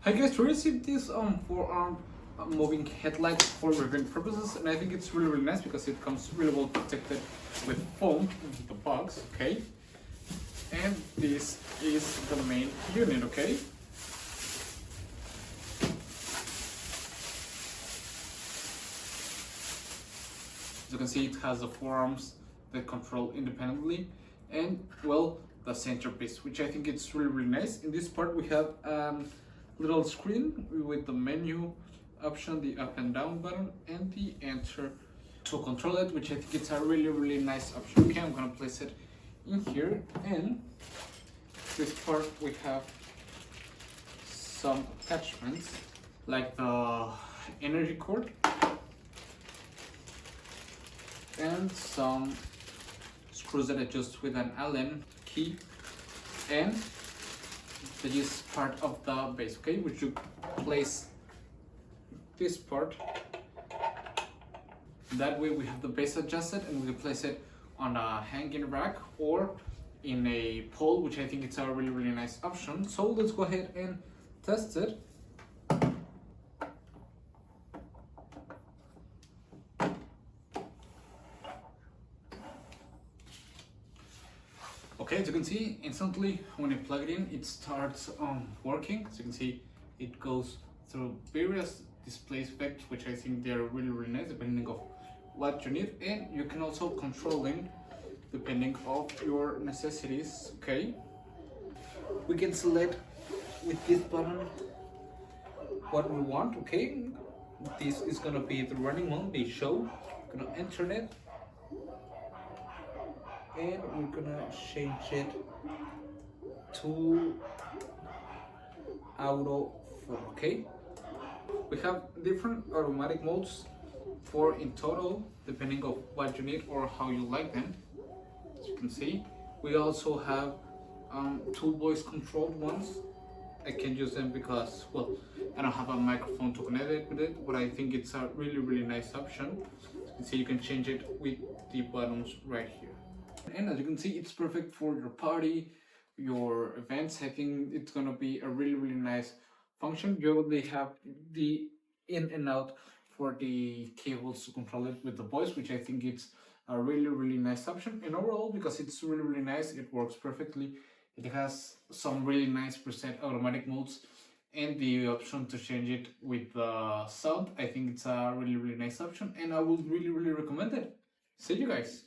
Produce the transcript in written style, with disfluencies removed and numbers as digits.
Hi guys, we received this forearm moving headlight for reviewing purposes, and I think it's really nice because it comes really well protected with foam in the box, okay? And this is the main unit, okay? As you can see, it has the forearms that control independently, and well, the centerpiece, which I think it's really nice. In this part we have little screen with the menu option, the up and down button, and the enter to control it, which I think it's a really nice option. Okay, I'm gonna place it in here, and this part we have some attachments like the energy cord and some screws that adjust with an Allen key, and that is part of the base, okay, which you place this part. That way we have the base adjusted, and we can place it on a hanging rack or in a pole, which I think it's a really nice option. So let's go ahead and test it. Okay, as you can see, instantly when I plug it in, it starts working. As you can see, it goes through various display specs, which I think they're really nice depending on what you need, and you can also control them depending on your necessities. Okay, we can select with this button what we want. Okay, this is gonna be the running mode, the show. Gonna enter it, and we're gonna change it to auto 4. Okay, we have different automatic modes, 4 in total, depending on what you need or how you like them. As you can see, we also have 2 voice controlled ones. I can use them because, well, I don't have a microphone to connect it with it, but I think it's a really nice option. As you can see, you can change it with the buttons right here. And as you can see, it's perfect for your party, your events. I think it's gonna be a really nice function. You only have the in and out for the cables to control it with the voice, which I think it's a really nice option. And overall, because it's really nice, it works perfectly. It has some really nice preset automatic modes and the option to change it with the sound. I think it's a really nice option, and I would really recommend it. See you guys.